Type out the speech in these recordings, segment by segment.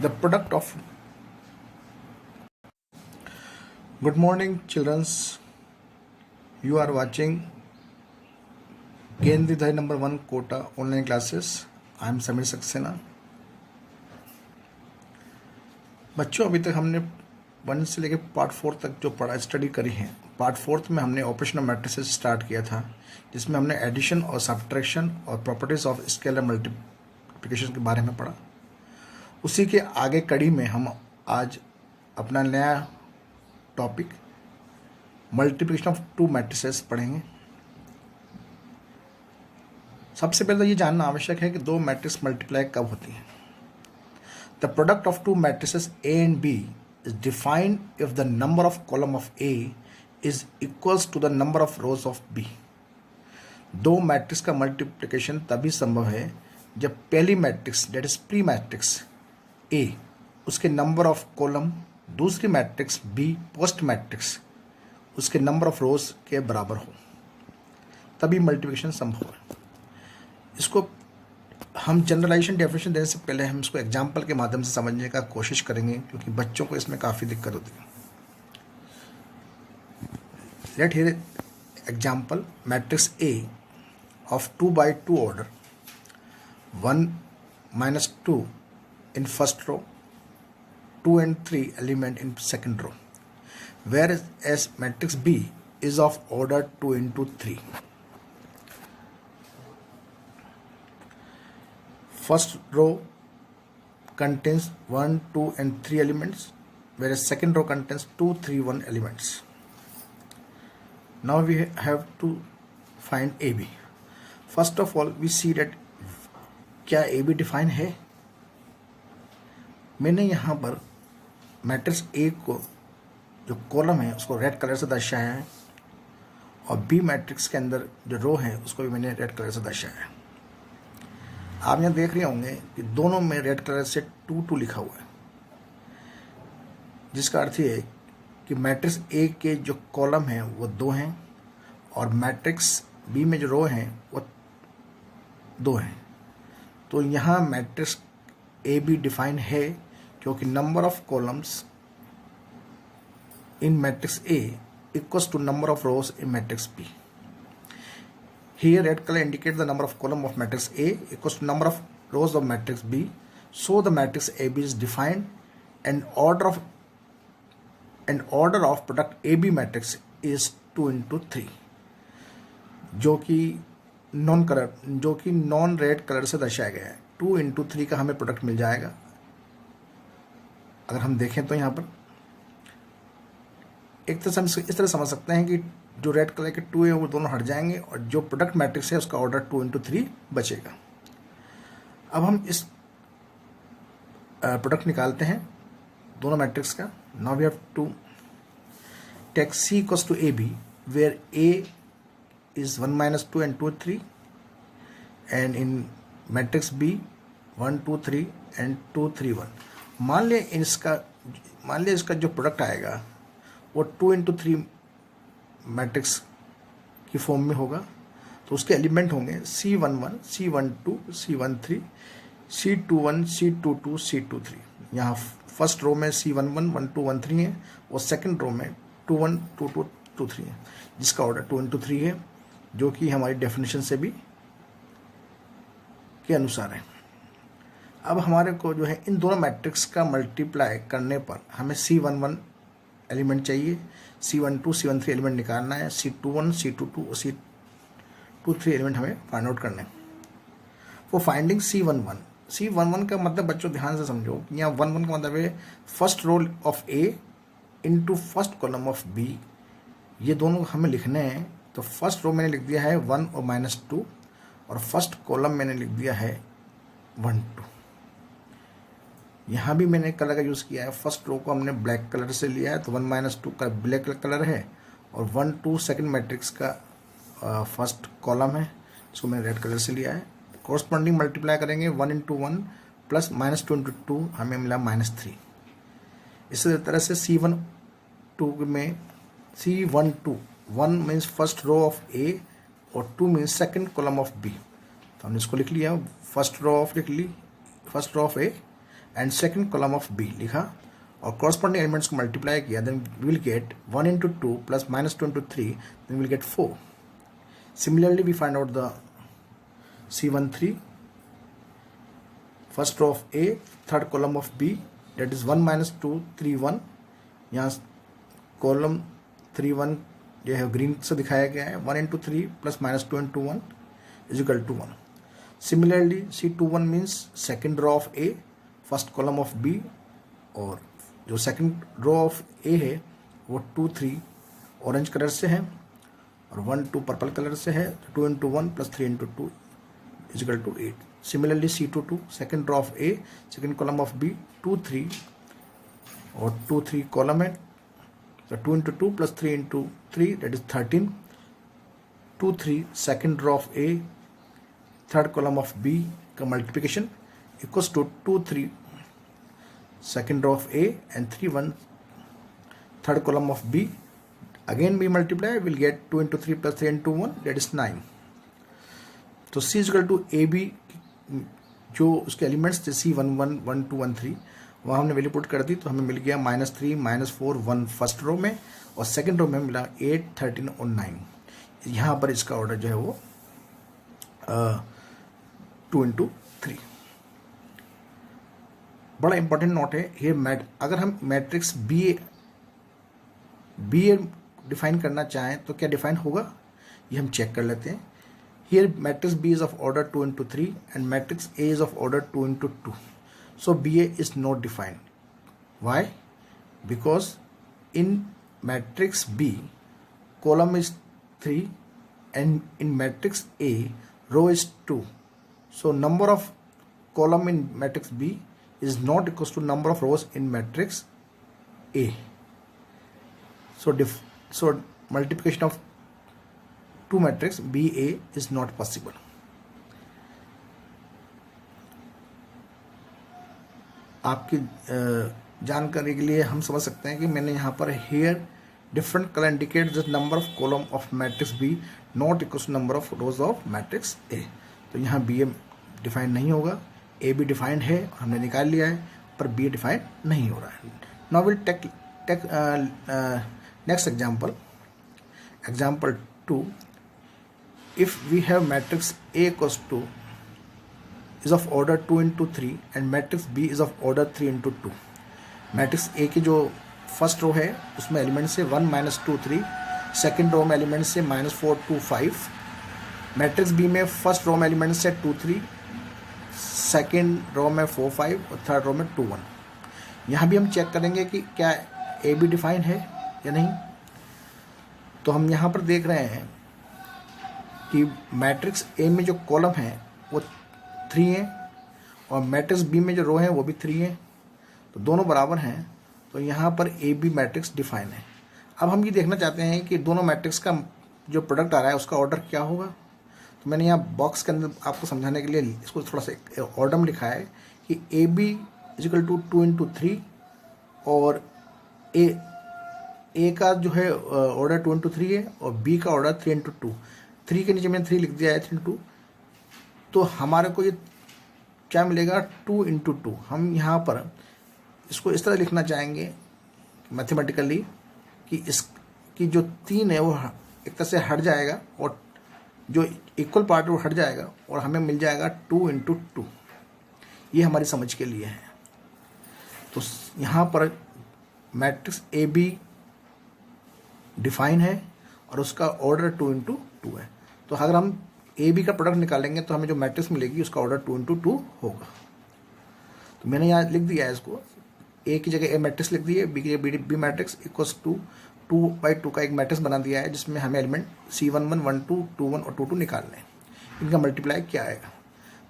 The product of good morning children's, you are watching Kendridhai number 1 quota online classes. I am Samir Saxena. बच्चों, अभी तक हमने 1 से लेकर पार्ट 4 तक जो पढ़ा स्टडी करी है। पार्ट 4 में हमने ऑपरेशन ऑफ मैट्रिसेस स्टार्ट किया था, जिसमें हमने एडिशन और सब्ट्रैक्शन और प्रॉपर्टीज ऑफ स्केलर मल्टीप्लिकेशन के बारे में पढ़ा। उसी के आगे कड़ी में हम आज अपना नया टॉपिक मल्टीप्लिकेशन ऑफ 2 मैट्रिसेस पढ़ेंगे। सबसे पहले तो ये जानना आवश्यक है कि 2 मैट्रिक्स मल्टीप्लाई कब होती हैं। The product of 2 matrices A and B is defined if the number of column of A is equals to the number of rows of B. 2 matrix का मल्टीप्लिकेशन तभी संभव है जब पहली matrix that is pre matrix A उसके number of column दूसरी matrix B post matrix उसके number of rows के बराबर हो, तभी मल्टीप्लिकेशन संभव है। इसको हम जनरलाइजेशन डेफिनेशन देने से पहले हम इसको एग्जाम्पल के माध्यम से समझने का कोशिश करेंगे, क्योंकि बच्चों को इसमें काफ़ी दिक्कत होती है। Let here example matrix A of 2 by 2 order 1 minus 2 in first row, 2 and 3 element in second row, whereas matrix B is of order 2 into 3. First row contains 1, 2 and 3 elements, whereas second row contains 2, 3, 1 elements. Now we have to find AB. First of all we see that क्या AB define है। मैंने यहाँ पर matrix A को जो column है उसको red colour से दर्शाया है, और B मैट्रिक्स के अंदर जो रो है उसको भी मैंने रेड कलर से दर्शाया है। आप यहाँ देख रहे होंगे कि दोनों में रेड कलर से 2 2 लिखा हुआ है, जिसका अर्थ ये है कि मैट्रिक्स A के जो कॉलम हैं वो 2 हैं, और मैट्रिक्स B में जो रो हैं वो 2 हैं। तो यहाँ मैट्रिक्स ए बी डिफाइन है, क्योंकि number of columns in matrix A equals to number of rows in matrix B. Here red color indicates the number of column of matrix A equals to number of rows of matrix B. So the matrix AB is defined, and order of product AB matrix is 2 into 3, जो कि non red colour से दर्शाया गया है। 2 into 3 का हमें product मिल जाएगा। अगर हम देखें तो यहाँ पर एक तरह से हम इस तरह समझ सकते हैं कि जो रेड कलर के 2 है वो दोनों हट जाएंगे, और जो प्रोडक्ट मैट्रिक्स है उसका ऑर्डर 2 into 3 बचेगा। अब हम इस प्रोडक्ट निकालते हैं दोनों मैट्रिक्स का। Now we have to take C equals to AB, where A is 1 minus 2 and 2 3, and in matrix B 1 2 3 and 2 3 1। मान लिया इसका जो प्रोडक्ट आएगा वो 2 into 3 मैट्रिक्स की फॉर्म में होगा। तो उसके एलिमेंट होंगे C11 C12 C13 C21 C22 C23। यहाँ फर्स्ट रो में C11 1 2 1 3 है, और सेकंड रो में 2 1 2 2 2 3 है, जिसका ऑर्डर 2 into 3 है, जो कि हमारी डेफिनेशन से भी के अनुसार है। अब हमारे को जो है इन दोनों मैट्रिक्स का मल्टीप्लाई करने पर हमें C11 एलिमेंट चाहिए, C12 C13 एलिमेंट निकालना है, C21 C22 और C23 एलिमेंट हमें फाइंड आउट करने हैं। वो फाइंडिंग C11 का मतलब बच्चों ध्यान से समझो, यहाँ 1 1 का मतलब है first row of A into first column of B। ये दोनों हमें लिखने हैं। तो फर्स्ट रो मैंने लिख दिया है 1 और -2, और फर्स्ट कॉलम मैंने लिख दिया है 1 2। यहाँ भी मैंने कलर का यूज़ किया है। फर्स्ट रो को हमने ब्लैक कलर से लिया है, तो 1 - 2 का ब्लैक कलर है, और 1 2 सेकेंड मैट्रिक्स का फर्स्ट कॉलम है, इसको मैंने रेड कलर से लिया है। कोरस्पॉन्डिंग मल्टीप्लाई करेंगे 1 into 1 प्लस -2 into 2 हमें मिला -3। इसी तरह से C12 में C12 1 means first row of A और 2 means second column of B। तो हमने इसको लिख लिया, first row of A and second column of B लिखा और कॉरस्पॉन्डिंग एलिमेंट्स को मल्टीप्लाई किया, then we will get 1 into 2 plus -2 into 3, then we will get 4. Similarly, we find out the C13, first row of A, third column of B, that is 1 - 2 3 1. यहाँ column 3 1 जो है green से दिखाया गया है. 1 into 3 plus -2 into 1 is equal to 1. Similarly, C21 means second row of A, first column of B, और जो second row of ए है वो 2 3 ऑरेंज कलर से है और 1 2 पर्पल कलर से है. 2 into 1 plus 3 into 2 is equal to 8. Similarly, C22 second row of A, second column of B, 2 3 और 2 3 कॉलम है. So 2 into 2 plus 3 into 3, that is 13. 2 3 second row of A, third column of B का multiplication equals to 2 3 second row of A and 3 1 third column of B. Again we multiply, we'll get 2 into 3 plus 3 into 1, that is 9. तो C is equal to AB, जो उसके elements थे C11 1 2 1 3, वहाँ हमने value put कर दी तो हमें मिल गया -3 -4 1 फर्स्ट रो में और सेकंड रो में मिला 8 13 और 9. यहाँ पर इसका ऑर्डर जो है वो 2 into 3. बड़ा इंपॉर्टेंट नोट है ये. अगर हम मैट्रिक्स बी ए डिफाइन करना चाहें तो क्या डिफाइन होगा ये हम चेक कर लेते हैं. Here matrix B is of order 2 into 3 and matrix A is of order 2 into 2. So B A is not defined. Why? Because in matrix B column is 3 and in matrix A row is 2. So number of column in matrix B is not equals to number of rows in matrix A. So multiplication of two matrix BA is not possible. आपकी जानकारी के लिए हम समझ सकते हैं कि मैंने यहाँ पर here different color indicates the number of column of matrix B not equals to number of rows of matrix A. तो यहाँ BA डिफाइन नहीं होगा. ए भी डिफाइंड है और हमने निकाल लिया है, पर बी डिफाइंड नहीं हो रहा है. Now will take next example 2. If we have matrix A equals to is of order 2 into 3 and matrix B is of order 3 into 2. Matrix A की जो फर्स्ट रो है उसमें एलिमेंट से 1 -2 3, सेकेंड रो में एलिमेंट से -4 2 5. Matrix B में first row में element से 2 3, सेकेंड रो में 4 5 और थर्ड रो में 2 1. यहाँ भी हम चेक करेंगे कि क्या ए बी डिफाइन है या नहीं. तो हम यहाँ पर देख रहे हैं कि मैट्रिक्स ए में जो कॉलम है वो 3 है और मैट्रिक्स बी में जो रो है वो भी 3 है, तो दोनों बराबर हैं. तो यहाँ पर ए बी मैट्रिक्स डिफाइन है. अब हम ये देखना चाहते हैं कि दोनों मैट्रिक्स का जो प्रोडक्ट आ रहा है उसका ऑर्डर क्या होगा. तो मैंने यहाँ बॉक्स के अंदर आपको समझाने के लिए इसको थोड़ा सा ऑर्डर में लिखा है कि A B is equal to 2 into 3 और ए का जो है ऑर्डर 2 into 3 है और बी का ऑर्डर 3 into 2. 3 के नीचे मैंने 3 लिख दिया है 3 into 2. तो हमारे को ये क्या मिलेगा 2 into 2. हम यहाँ पर इसको इस तरह लिखना चाहेंगे मैथमेटिकली कि इसकी जो 3 है वो एक तरह से हट जाएगा और जो इक्वल पार्ट वो हट जाएगा और हमें मिल जाएगा 2 into 2. ये हमारी समझ के लिए है. तो यहाँ पर मैट्रिक्स ए बी डिफाइन है और उसका ऑर्डर 2 into 2 है. तो अगर हम ए बी का प्रोडक्ट निकालेंगे तो हमें जो मैट्रिक्स मिलेगी उसका ऑर्डर 2 into 2 होगा. तो मैंने यहाँ लिख दिया है इसको, ए की जगह ए मैट्रिक्स लिख दी है, बी की जगह बी मैट्रिक्स इक्वल्स टू 2/2 का एक मैट्रिक्स बना दिया है जिसमें हमें एलिमेंट C11 1 2 2 1 और 2 2 निकालने हैं. इनका मल्टीप्लाई क्या आएगा?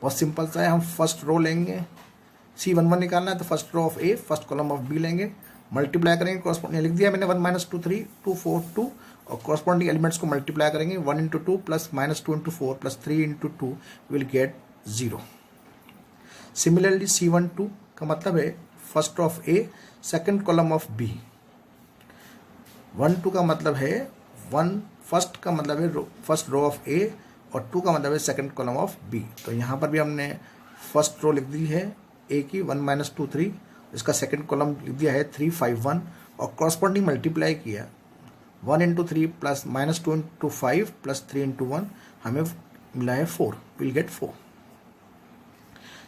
बहुत सिंपल सा है. हम फर्स्ट रो लेंगे, C11 निकालना है तो first row of A first column of B लेंगे, मल्टीप्लाई करेंगे. कॉरस्पॉन्डिंग लिख दिया मैंने 1 - 2 3 2 4 2 और कॉरस्पॉन्डिंग एलिमेंट्स को मल्टीप्लाई करेंगे. 1 into 2 plus -2 into 4 plus 3 into 2 will get 0. Similarly, C12 का मतलब है first row of A second column of B. 1 2 का मतलब है फर्स्ट का मतलब है फर्स्ट रो ऑफ ए और 2 का मतलब है सेकंड कॉलम ऑफ बी. तो यहाँ पर भी हमने फर्स्ट रो लिख दी है ए की 1 माइनस 2 3, इसका सेकंड कॉलम लिख दिया है 3 5 1 और कॉरस्पॉन्डिंग मल्टीप्लाई किया 1 into 3 plus minus 2 into 5 plus 3 into 1, हमें मिला है 4, विल गेट 4।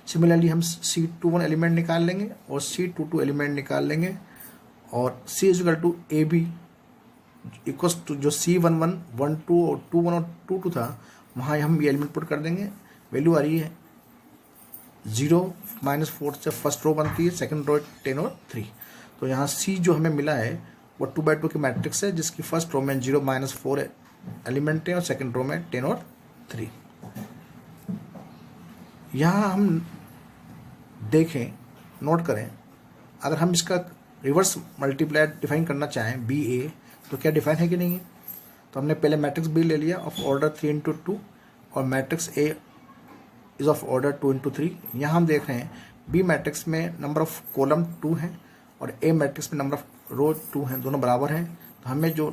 सिमिलरली हम C21 एलिमेंट निकाल लेंगे और C22 एलिमेंट निकाल लेंगे और C is equal to A B equal to जो C11 1 2 और 2 1 और 2 2 था, वहाँ हम ये एलिमेंट पुट कर देंगे। वैल्यू आ रही है 0 माइनस 4 से फर्स्ट रो बनती है, सेकंड रो 10 और 3। तो यहाँ C जो हमें मिला है वो 2 बाई 2 की मैट्रिक्स है, जिसकी फर्स्ट रो में 0 माइनस 4 एलिमेंट है और सेकंड रो में 10 और 3। यहाँ हम देखें, नोट करें, अगर हम इसका रिवर्स मल्टीप्लायर डिफाइन करना चाहें बी ए, तो क्या डिफाइन है कि नहीं है? तो हमने पहले मैट्रिक्स बी ले लिया ऑफ ऑर्डर 3 इंटू 2 और matrix A is of order 2 into 3। यहाँ हम देख रहे हैं बी मैट्रिक्स में नंबर ऑफ कॉलम 2 है और ए मैट्रिक्स में नंबर ऑफ रो 2 हैं, दोनों बराबर हैं। तो हमें जो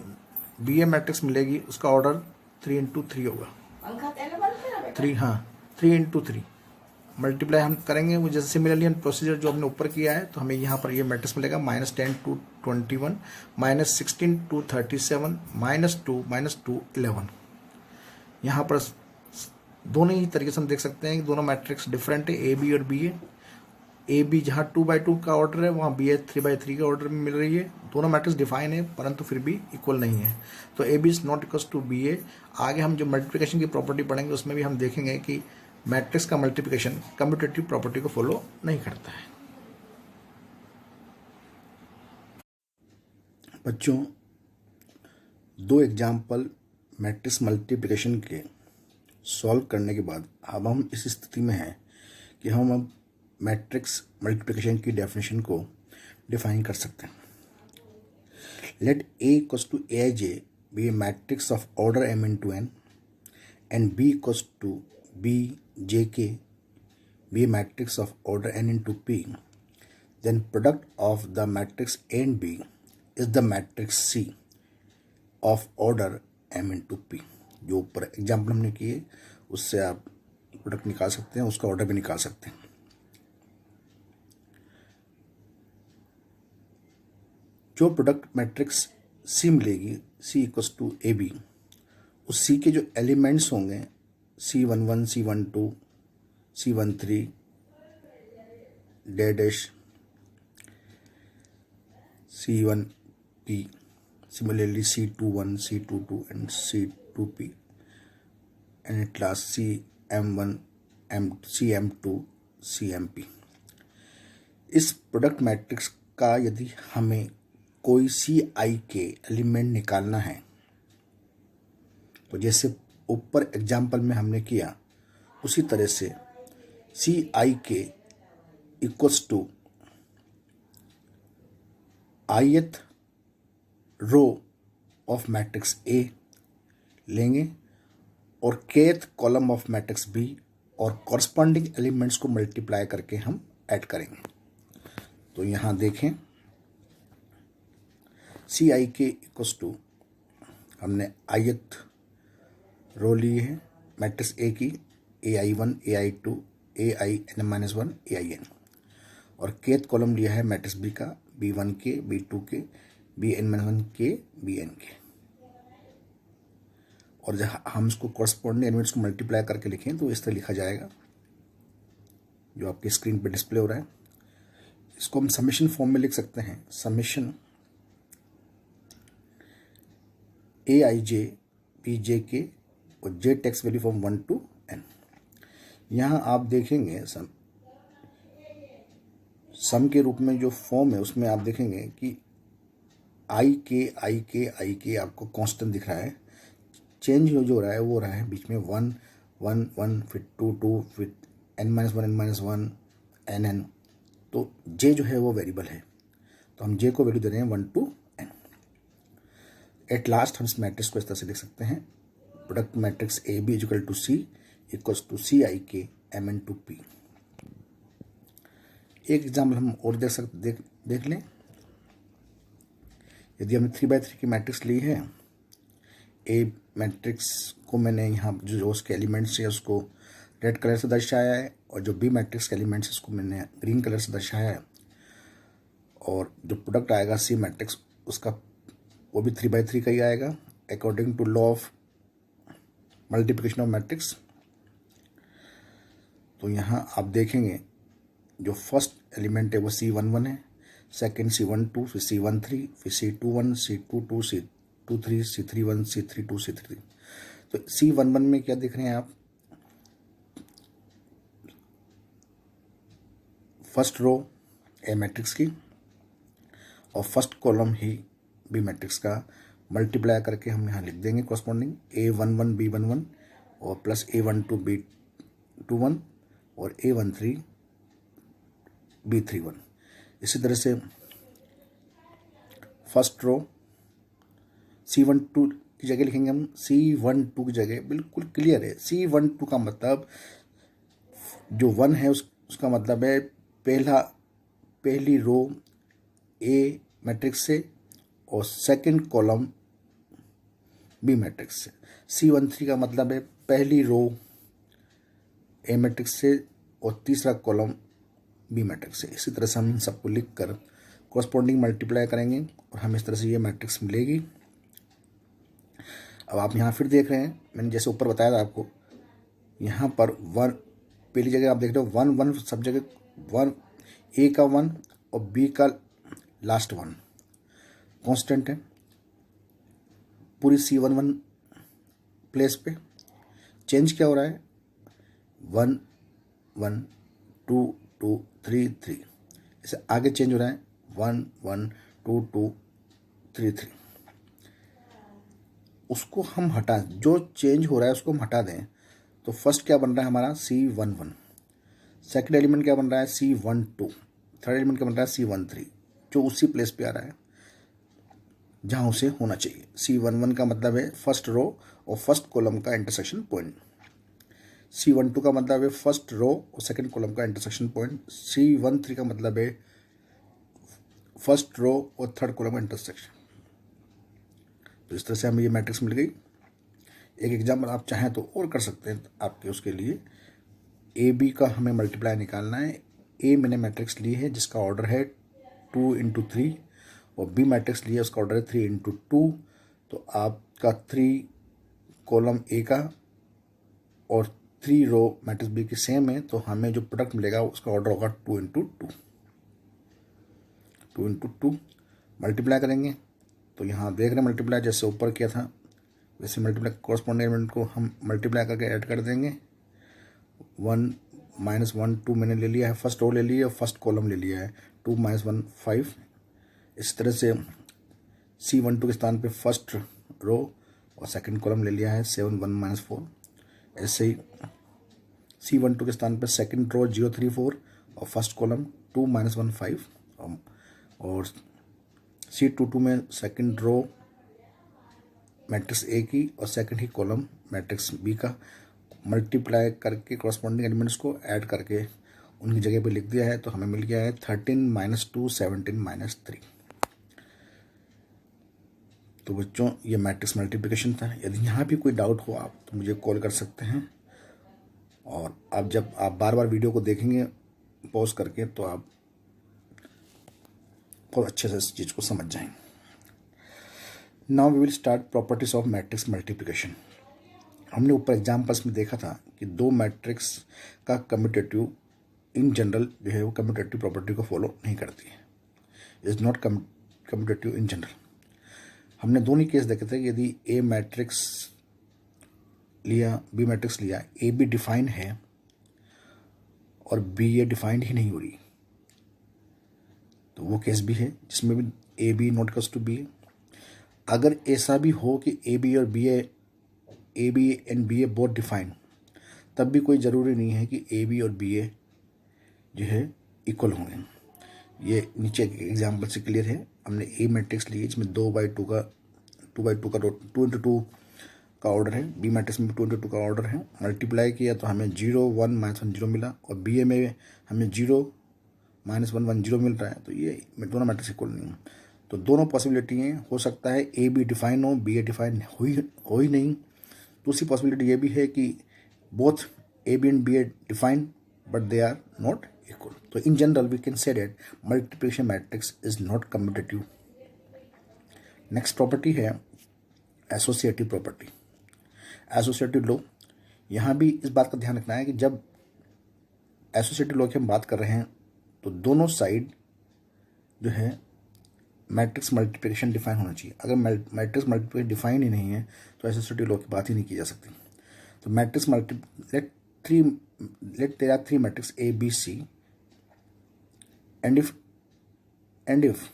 बी ए मैट्रिक्स मिलेगी उसका ऑर्डर 3 इंटू 3 होगा। 3, हाँ 3 इंटू 3 मल्टीप्लाई हम करेंगे वो जैसे सिमिलरली प्रोसीजर जो हमने ऊपर किया है। तो हमें यहाँ पर ये मैट्रिक्स मिलेगा -10 टू 21, -16 टू 37, -2 -2 11। यहाँ पर दोनों ही तरीके से हम देख सकते हैं कि दोनों मैट्रिक्स डिफरेंट है, ए बी और बी ए बी जहाँ 2 बाई 2 का ऑर्डर है वहाँ बी ए 3 बाई 3 का ऑर्डर में मिल रही है। दोनों मैट्रिक्स डिफाइन है परंतु फिर भी इक्वल नहीं है, तो A B is not equal to B A. आगे हम जो मल्टीप्लिकेशन की प्रॉपर्टी पढ़ेंगे उसमें भी हम देखेंगे कि मैट्रिक्स का मल्टीप्लिकेशन कम्यूटेटिव प्रॉपर्टी को फॉलो नहीं करता है। बच्चों, 2 एग्जाम्पल मैट्रिक्स मल्टीप्लिकेशन के सॉल्व करने के बाद अब हम इस स्थिति में हैं कि हम अब मैट्रिक्स मल्टीप्लिकेशन की डेफिनेशन को डिफाइन कर सकते हैं। Let A equals to Aij be a matrix of order m into n and B equals to BJK be a matrix of order n into P, then product of the matrix A and B is the matrix C of order m into P। जो ऊपर example हमने किए उससे आप product निकाल सकते हैं, उसका ऑर्डर भी निकाल सकते हैं। जो प्रोडक्ट मैट्रिक्स C मिलेगी C equals to A B, उस C के जो एलिमेंट्स होंगे C11 C12 C13 dash C1P, similarly C21 C22 and C2P, and at last CM1 CM2 CMP। इस प्रोडक्ट मैट्रिक्स का यदि हमें कोई CI के एलिमेंट निकालना है तो जैसे ऊपर एग्जाम्पल में हमने किया उसी तरह से CI के equals to ith row of matrix A लेंगे और kth column of matrix B और कॉरस्पॉन्डिंग एलिमेंट्स को मल्टीप्लाई करके हम ऐड करेंगे। तो यहाँ देखें CI के इक्वल्स टू हमने ith रो ली है मैट्रिक्स A की AI1 AI2 AIN-1 AIN और kth कॉलम लिया है मैट्रिक्स B का B1 के B2 के BN-1 के BN के, और जहाँ हम इसको कॉरस्पॉन्डिंग एलिमेंट्स को मल्टीप्लाई करके लिखें तो इस तरह लिखा जाएगा जो आपकी स्क्रीन पे डिस्प्ले हो रहा है। इसको हम समेशन फॉर्म में लिख सकते हैं, समेशन AIJ BJK और J takes value from 1 to n। यहाँ आप देखेंगे सम के रूप में जो फॉर्म है उसमें आप देखेंगे कि I के आपको कांस्टेंट दिख रहा है, चेंज जो हो रहा है वो हो रहा है बीच में 1 1 1 फिर 2 2 फिर n-1 n-1 nn। तो J जो है वो वेरिएबल है, तो हम J को वैल्यू दे रहे हैं 1 to n। एट लास्ट हम इस मैट्रिक्स को इस तरह से लिख सकते हैं, product matrix A B equal to C equals to CI के mn to P। एक एग्जाम्पल हम और देख लें। यदि हमने 3x3 की मैट्रिक्स ली है, ए मैट्रिक्स को मैंने यहाँ जो उसके एलिमेंट्स है उसको रेड कलर से दर्शाया है, और जो बी मैट्रिक्स के एलिमेंट्स इसको मैंने ग्रीन कलर से दर्शाया है। और जो प्रोडक्ट आएगा सी मैट्रिक्स उसका वो भी 3/3 का ही आएगा according to law of multiplication of matrix. तो यहाँ आप देखेंगे जो फर्स्ट एलिमेंट है वो C11 है, सेकंड C12, फिर C13, फिर C21, C22, C23, C31, C32, C33। तो C11 में क्या देख रहे हैं आप, फर्स्ट रो ए मैट्रिक्स की और फर्स्ट कॉलम ही बी मैट्रिक्स का मल्टीप्लाई करके हम यहाँ लिख देंगे कॉरस्पॉन्डिंग A11 B11 और प्लस A12 B21 और A13 B31। इसी तरह से फर्स्ट रो C12 की जगह लिखेंगे हम C12 की जगह, बिल्कुल क्लियर है। C12 का मतलब जो 1 है उसका मतलब है पहली रो ए मैट्रिक्स से और सेकंड कॉलम बी मैट्रिक्स से। C13 का मतलब है पहली रो ए मैट्रिक्स से और तीसरा कॉलम बी मैट्रिक्स से। इसी तरह से हम इन सबको लिख कर कॉरस्पॉन्डिंग मल्टीप्लाई करेंगे और हमें इस तरह से ये मैट्रिक्स मिलेगी। अब आप यहाँ फिर देख रहे हैं, मैंने जैसे ऊपर बताया था आपको, यहाँ पर 1 पहली जगह आप देख रहे हो 1 1 सब जगह 1, ए का 1 और बी का लास्ट 1 कांस्टेंट है पूरी C11 प्लेस पे। चेंज क्या हो रहा है 1 1 2 2 3 3, इसे आगे चेंज हो रहा है 1 1 2 2 3 3। उसको हम हटा, जो चेंज हो रहा है उसको हम हटा दें तो फर्स्ट क्या बन रहा है हमारा C11, सेकंड एलिमेंट क्या बन रहा है C12, थर्ड एलिमेंट क्या बन रहा है C13, जो उसी प्लेस पे आ रहा है जहां उसे होना चाहिए। C11 का मतलब है फर्स्ट रो और फर्स्ट कॉलम का इंटरसेक्शन पॉइंट। C12 का मतलब है फर्स्ट रो और सेकंड कॉलम का इंटरसेक्शन पॉइंट। C13 का मतलब है फर्स्ट रो और थर्ड कॉलम का इंटरसेक्शन। तो इस तरह से हमें ये मैट्रिक्स मिल गई। एक एग्जाम्पल आप चाहें तो और कर सकते हैं आपके उसके लिए। ए बी का हमें मल्टीप्लाई निकालना है। ए मैंने मैट्रिक्स ली है जिसका ऑर्डर है 2 × 3 और बी मैट्रिक्स लिया उसका ऑर्डर है 3 × 2। तो आपका 3 कॉलम ए का और 3 रो मैट्रिक्स बी की सेम है, तो हमें जो प्रोडक्ट मिलेगा उसका ऑर्डर होगा 2 × 2। 2 × 2 मल्टीप्लाई करेंगे तो यहाँ देख रहे हैं मल्टीप्लाई जैसे ऊपर किया था वैसे मल्टीप्लाई कॉरस्पॉन्डिंग एलिमेंट को हम मल्टीप्लाई करके ऐड कर देंगे। 1 - 1 2 मैंने ले लिया है, फर्स्ट रो ले लिया है, फर्स्ट कॉलम ले लिया है, 2 - 1 5। इस तरह से C12 के स्थान पे फर्स्ट रो और सेकंड कॉलम ले लिया है 7 1 - 4। ऐसे ही C12 के स्थान पे सेकंड रो 0 3 4 और फर्स्ट कॉलम 2 - 1 5 और C22 में सेकंड रो मैट्रिक्स ए की और सेकंड ही कॉलम मैट्रिक्स बी का मल्टीप्लाई करके कॉरस्पॉन्डिंग एलिमेंट्स को ऐड करके उनकी जगह पे लिख दिया है। तो हमें मिल गया है 13 - 2 17 - 3। तो बच्चों ये मैट्रिक्स मल्टीप्लिकेशन था। यदि यहाँ भी कोई डाउट हो आप तो मुझे कॉल कर सकते हैं, और आप जब आप बार बार वीडियो को देखेंगे पॉज करके तो आप बहुत अच्छे से इस चीज़ को समझ जाएंगे। Now we will start properties of matrix multiplication. हमने ऊपर एग्जाम्पल्स में देखा था कि दो मैट्रिक्स का कम्यूटेटिव इन जनरल जो है वो कम्यूटेटिव प्रॉपर्टी को फॉलो नहीं करती है, is not commutative in general. हमने दोनों केस देखे थे कि यदि ए मैट्रिक्स लिया बी मैट्रिक्स लिया, ए बी डिफाइन है और बी ए डिफाइंड ही नहीं हो रही, तो वो केस भी है जिसमें भी A B not equals to B A. अगर ऐसा भी हो कि A B and B A both define, तब भी कोई ज़रूरी नहीं है कि ए बी और बी ए जो है इक्वल होंगे। ये नीचे एग्जाम्पल से क्लियर है। हमने ए मैट्रिक्स ली जिसमें 2/2 का 2 × 2 का ऑर्डर है, बी मैट्रिक्स में 2 × 2 का ऑर्डर है। मल्टीप्लाई किया तो हमें 0 1 - 1 0 मिला, और बी ए में हमें 0 - 1 1 0 मिल रहा है। तो ये दोनों मैट्रिक्स इक्वल नहीं है। तो दोनों पॉसिबिलिटी हैं, हो सकता है ए बी डिफाइन हो, बी ए डिफाइन हो ही नहीं। दूसरी पॉसिबिलिटी ये भी है कि both A, B and B are defined, but they are not equal. So in general, we can say that multiplication matrix is not commutative. Next property है associative property, associative law. यहाँ भी इस बात का ध्यान रखना है कि जब एसोसिएटिव लॉ की हम बात कर रहे हैं तो दोनों साइड जो है मैट्रिक्स मल्टीप्लिकेशन डिफाइन होना चाहिए। अगर मैट्रिक्स मल्टीप्लिकेशन डिफाइन ही नहीं है तो एसोसिएटिव लॉ की बात ही नहीं की जा सकती। तो matrix let there are three matrix A, B, C, and if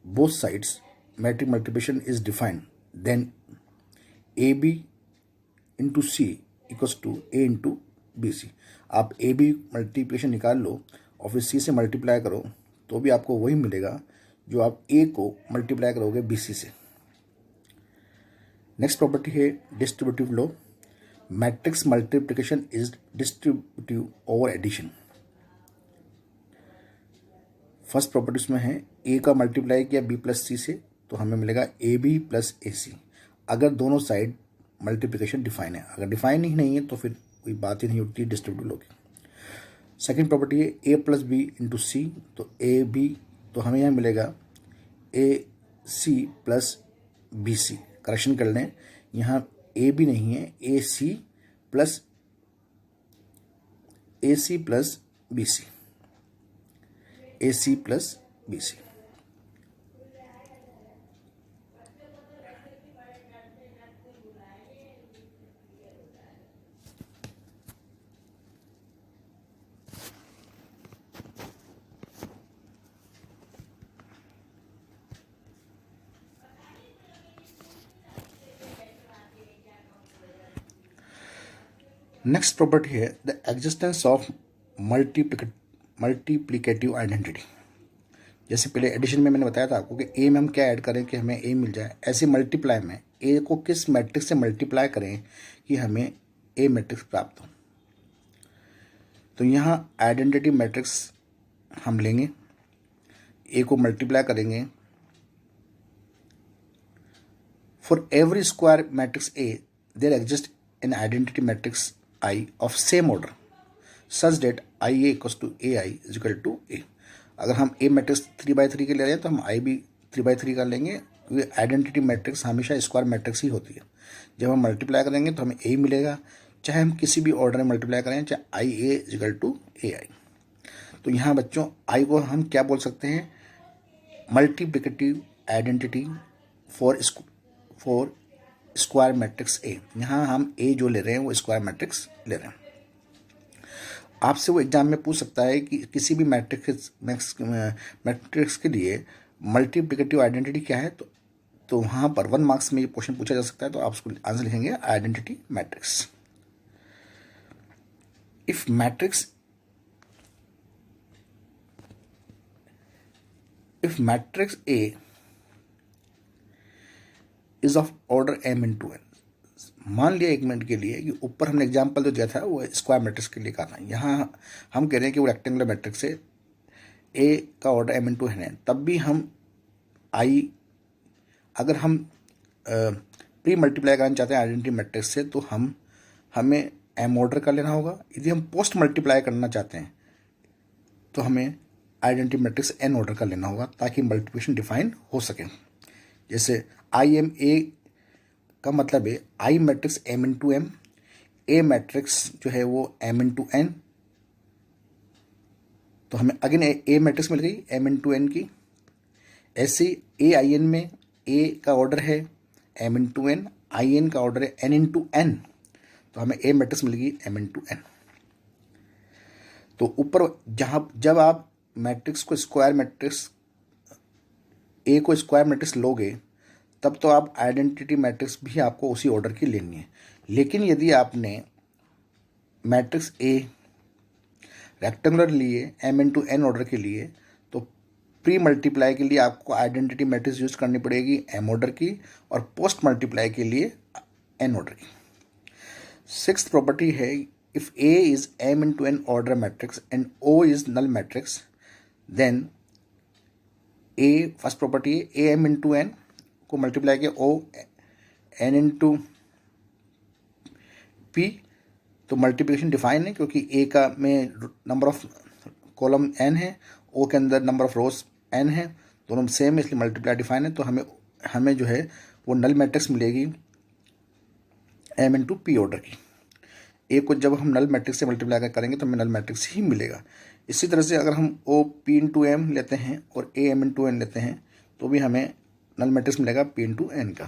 both sides matrix multiplication is defined, then AB into C equals to A into BC। आप AB मल्टीप्लिकेशन निकाल लो और फिर C से मल्टीप्लाई करो तो भी आपको वही मिलेगा जो आप A को मल्टीप्लाई करोगे BC से। नेक्स्ट प्रॉपर्टी है distributive law. Matrix multiplication is distributive over addition. First property में है A का मल्टीप्लाई किया B प्लस C से तो हमें मिलेगा AB प्लस AC, अगर दोनों साइड मल्टीप्लिकेशन डिफाइन है। अगर डिफाइन ही नहीं है तो फिर कोई बात ही नहीं उठती डिस्ट्रीब्यूटिव लॉ की। सेकेंड प्रॉपर्टी है A plus B into C, तो AB तो हमें यहाँ मिलेगा AC प्लस BC। करेक्शन कर लें, यहाँ AB नहीं है, AC plus BC, AC plus BC। Next property है the existence of multiplicative identity. जैसे पहले एडिशन में मैंने बताया था आपको कि ए में हम क्या ऐड करें कि हमें ए मिल जाए, ऐसे मल्टीप्लाई में ए को किस मैट्रिक्स से मल्टीप्लाई करें कि हमें ए मैट्रिक्स प्राप्त हो। तो यहाँ आइडेंटिटी मैट्रिक्स हम लेंगे, ए को मल्टीप्लाई करेंगे। For every square matrix A there exist an identity matrix I of same order such that IA equals to AI is equal to A। अगर हम A मैट्रिक्स 3/3 के ले रहे हैं तो हम I भी 3/3 का लेंगे, क्योंकि आइडेंटिटी मैट्रिक्स हमेशा स्क्वायर मैट्रिक्स ही होती है। जब हम मल्टीप्लाई करेंगे तो हमें A मिलेगा, चाहे हम किसी भी ऑर्डर में मल्टीप्लाई करें, चाहे IA is equal to AI। तो यहाँ बच्चों I को हम क्या बोल सकते हैं, multiplicative identity for square matrix ए। यहाँ हम ए जो ले रहे हैं वो स्क्वायर मैट्रिक्स ले रहे हैं। आपसे वो एग्जाम में पूछ सकता है कि किसी भी मैट्रिक्स के लिए मल्टीप्लिकेटिव आइडेंटिटी क्या है, तो वहाँ पर 1 मार्क्स में ये क्वेश्चन पूछा जा सकता है। तो आप उसको आंसर लिखेंगे identity matrix. If matrix A is of order m into n। मान लिया एक मिनट के लिए कि ऊपर हमने एग्जाम्पल जो दिया था वो स्क्वायर मैट्रिक्स के लिए कहा था, यहाँ हम कह रहे हैं कि वो रेक्टेंगुलर मैट्रिक्स है, a का ऑर्डर m इंटू n है, तब भी हम अगर हम प्री मल्टीप्लाई करना चाहते हैं आइडेंटिटी मैट्रिक्स से तो हमें m ऑर्डर का लेना होगा। यदि हम पोस्ट मल्टीप्लाई करना चाहते हैं तो हमें आइडेंटिटी मैट्रिक्स n ऑर्डर का लेना होगा ताकि मल्टीप्लिकेशन डिफाइन हो सके। जैसे IM A का मतलब है I matrix M into M, A matrix जो है वो M इंटू N, तो हमें अगेन A मैट्रिक्स मिल गई M इंटू N की। ऐसे AIN में A का ऑर्डर है M इंटू N, IN का ऑर्डर है N इंटू N, तो हमें A मैट्रिक्स मिल गई M इंटू N। तो ऊपर जब आप मैट्रिक्स को स्क्वायर मैट्रिक्स A को स्क्वायर मैट्रिक्स लोगे तब तो आप आइडेंटिटी मैट्रिक्स भी आपको उसी ऑर्डर की लेनी है। लेकिन यदि आपने मैट्रिक्स A रेक्टेंगुलर लिए M इंटू N ऑर्डर के लिए तो प्री मल्टीप्लाई के लिए आपको आइडेंटिटी मैट्रिक्स यूज करनी पड़ेगी M ऑर्डर की, और पोस्ट मल्टीप्लाई के लिए N ऑर्डर की। सिक्स्थ प्रॉपर्टी है if A is M into N order matrix and O is null matrix then A, first property है AM इंटू N को मल्टीप्लाई किया O N इंटू P तो multiplication define है क्योंकि ए का में नंबर ऑफ कॉलम n है, ओ के अंदर नंबर ऑफ रोज n है, दोनों सेम है, इसलिए मल्टीप्लाई डिफाइन है। तो हमें जो है वो नल मैट्रिक्स मिलेगी m इंटू पी ऑर्डर की। ए को जब हम नल मैट्रिक्स से मल्टीप्लाई करेंगे तो हमें नल मैट्रिक्स ही मिलेगा। इसी तरह से अगर हम ओ पी इंटू एम लेते हैं और ए एम इंटू एन लेते हैं तो भी हमें नल मैट्रिक्स मिलेगा पी इंटू एन का।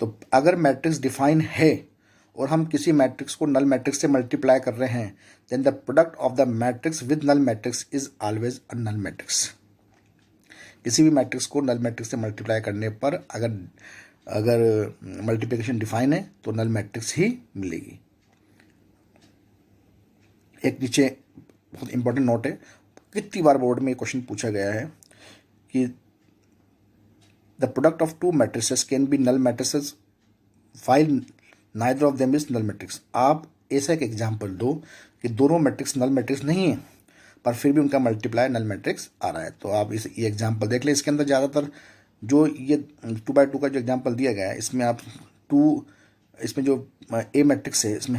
तो अगर मैट्रिक्स डिफाइन है और हम किसी मैट्रिक्स को नल मैट्रिक्स से मल्टीप्लाई कर रहे हैं, then the product of the matrix with null matrix is always a null matrix. किसी भी मैट्रिक्स को नल मैट्रिक्स से मल्टीप्लाई करने पर अगर मल्टीप्लिकेशन डिफाइन है तो नल मैट्रिक्स ही मिलेगी। एक नीचे बहुत इंपॉर्टेंट नोट है, कितनी बार बोर्ड में क्वेश्चन पूछा गया है कि the product of two matrices can be null matrices while neither of them is null matrix. आप ऐसा एक एग्जांपल दो कि दोनों मैट्रिक्स नल मैट्रिक्स नहीं है पर फिर भी उनका मल्टीप्लाई नल मैट्रिक्स आ रहा है। तो आप ये एग्जांपल देख लें। इसके अंदर ज़्यादातर जो ये 2x2 का जो एग्जांपल दिया गया है, इसमें आप इसमें जो ए मैट्रिक्स है, इसमें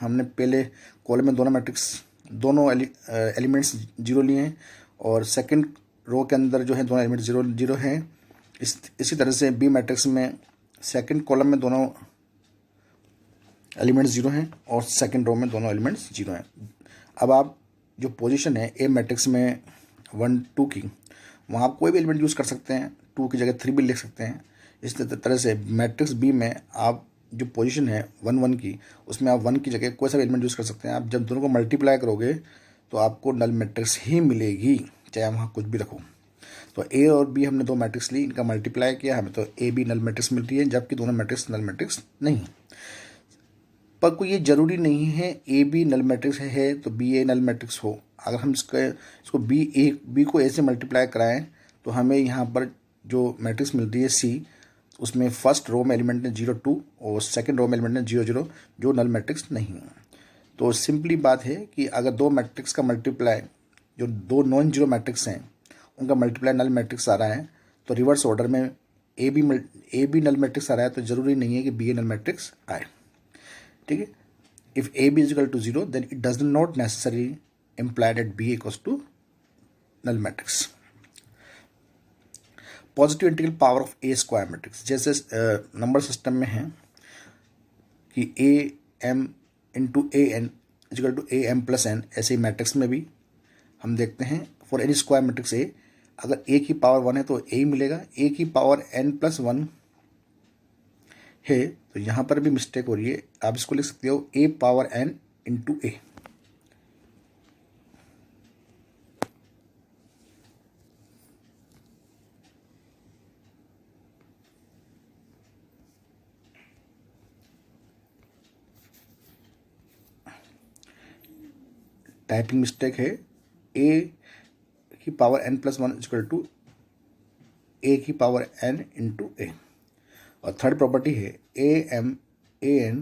हमने पहले कॉलम में दोनों एलिमेंट्स जीरो लिए हैं और सेकंड रो के अंदर जो है दोनों एलिमेंट जीरो हैं। इसी तरह से बी मैट्रिक्स में सेकंड कॉलम में दोनों एलिमेंट्स जीरो हैं और सेकंड रो में दोनों एलिमेंट्स जीरो हैं। अब आप जो पोजीशन है ए मैट्रिक्स में 1 2 की, वहाँ आप कोई भी एलिमेंट यूज़ कर सकते हैं, 2 की जगह 3 भी लिख सकते हैं। इस तरह से मैट्रिक्स बी में आप जो पोजीशन है 1 1 की, उसमें आप 1 की जगह कोई सा एलिमेंट यूज़ कर सकते हैं। आप जब दोनों को मल्टीप्लाई करोगे तो आपको नल मैट्रिक्स ही मिलेगी, चाहे वहाँ कुछ भी रखो। तो ए और बी हमने दो मैट्रिक्स ली, इनका मल्टीप्लाई किया, हमें तो ए बी नल मैट्रिक्स मिलती है, जबकि दोनों मैट्रिक्स नल मैट्रिक्स नहीं। पर कोई ये जरूरी नहीं है ए बी नल मैट्रिक्स है तो बी ए नल मैट्रिक्स हो। अगर हम इसको बी को ए से मल्टीप्लाई कराएं तो हमें यहाँ पर जो मैट्रिक्स मिलती है सी, उसमें फर्स्ट रो में एलिमेंट ने 0 2 और सेकंड रो में एलिमेंट ने 0 0, जो नल मैट्रिक्स नहीं है। तो सिंपली बात है कि अगर दो मैट्रिक्स का मल्टीप्लाई, जो दो नॉन जीरो मैट्रिक्स हैं उनका मल्टीप्लाई नल मैट्रिक्स आ रहा है, तो रिवर्स ऑर्डर में ए बी नल मैट्रिक्स आ रहा है, तो जरूरी नहीं है कि बी ए नल मैट्रिक्स आए। ठीक है। If A B is equal to 0 then it does not necessary imply that B equals to null matrix. Positive integral power of A square matrix, जैसे नंबर सिस्टम में है कि A M into A N equal to A M plus N, ऐसे ही matrix में भी हम देखते हैं for any square matrix A, अगर ए की पावर 1 है तो ए ही मिलेगा। ए की पावर एन प्लस 1 है तो यहाँ पर भी मिस्टेक हो रही है, आप इसको लिख सकते हो A power N into A. Typing mistake है, ए की power N plus 1 equal to A की पावर एन इंटू ए। और थर्ड प्रॉपर्टी है A M A N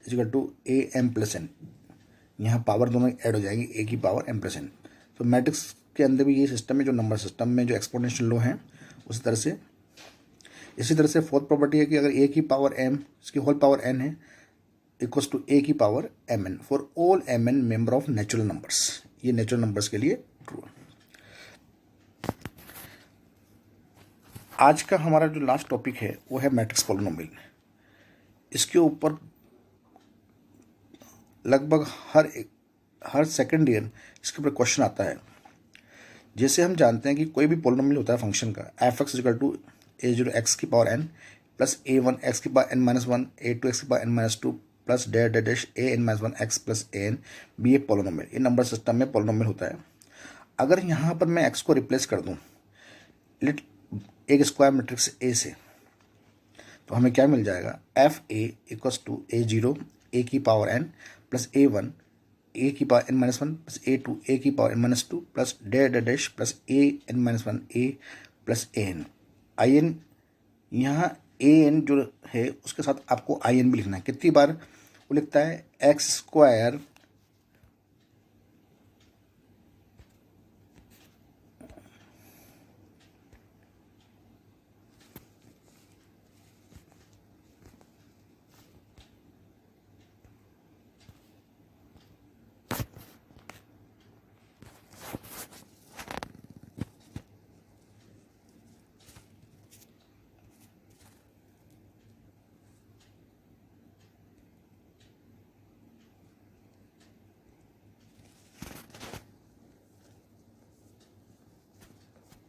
equal to A M plus N, यहाँ पावर दोनों add हो जाएंगी, A की पावर एम प्लस एन। तो मैट्रिक्स के अंदर भी ये सिस्टम है, जो नंबर सिस्टम में जो एक्सपोनेंशियल लो है उसी तरह से। इसी तरह से फोर्थ प्रॉपर्टी है कि अगर ए की पावर एम, इसकी होल पावर एन है, इक्वल्स टू ए की power M N for all M N member of natural numbers. ये नेचुरल नंबर्स के लिए ट्रू है। आज का हमारा जो लास्ट टॉपिक है वो है मैट्रिक्स पॉलिनोमियल। इसके ऊपर लगभग हर सेकंड ईयर इसके ऊपर क्वेश्चन आता है। जैसे हम जानते हैं कि कोई भी पॉलिनोमियल होता है फंक्शन का, F X equal to A zero X की power N plus A one X की power N minus one, A two X की power N minus two plus dash A N minus one X plus A N be a polynomial. ये number system में polynomial होता है। अगर यहाँ पर मैं एक्स को रिप्लेस कर दूँ एक स्क्वायर मैट्रिक्स ए से, तो हमें क्या मिल जाएगा, F A equals to A zero A की power N plus A one A की power N minus one plus A two A की power N minus two plus dash plus A N minus one A plus A N. I N, यहाँ A N जो है उसके साथ आपको I N भी लिखना है। कितनी बार वो लिखता है, एक्स स्क्वायर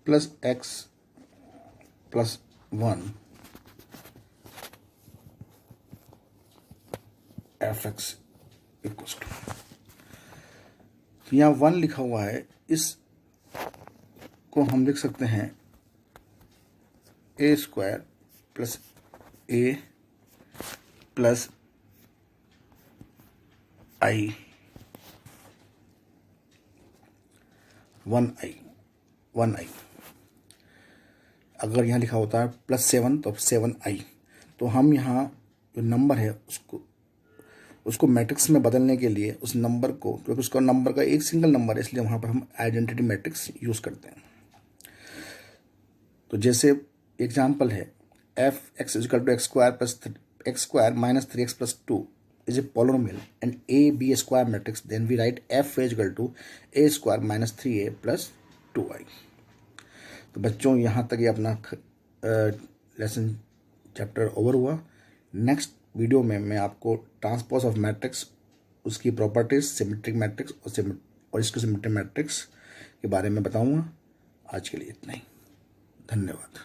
प्लस एक्स प्लस 1 एफ एक्स इक्वल्स टू, यहाँ 1 लिखा हुआ है, इस को हम लिख सकते हैं ए स्क्वायर प्लस ए प्लस आई 1i। अगर यहाँ लिखा होता है प्लस 7 तो 7i। तो हम यहाँ जो नंबर है उसको मैट्रिक्स में बदलने के लिए उस नंबर को, क्योंकि उसका नंबर का एक सिंगल नंबर है, इसलिए वहाँ पर हम आइडेंटिटी मैट्रिक्स यूज़ करते हैं। तो जैसे एग्जाम्पल है f x is equal to x square minus 3x plus 2 is a polynomial and a be a square matrix, then we write f is equal to a square minus 3a plus 2i। तो बच्चों यहाँ तक ये अपना lesson chapter over हुआ। Next video में मैं आपको ट्रांसपोज ऑफ मैट्रिक्स, उसकी प्रॉपर्टीज, सिमेट्रिक मैट्रिक्स और इसके सिमेट्रिक मैट्रिक्स के बारे में बताऊंगा। आज के लिए इतना ही, धन्यवाद।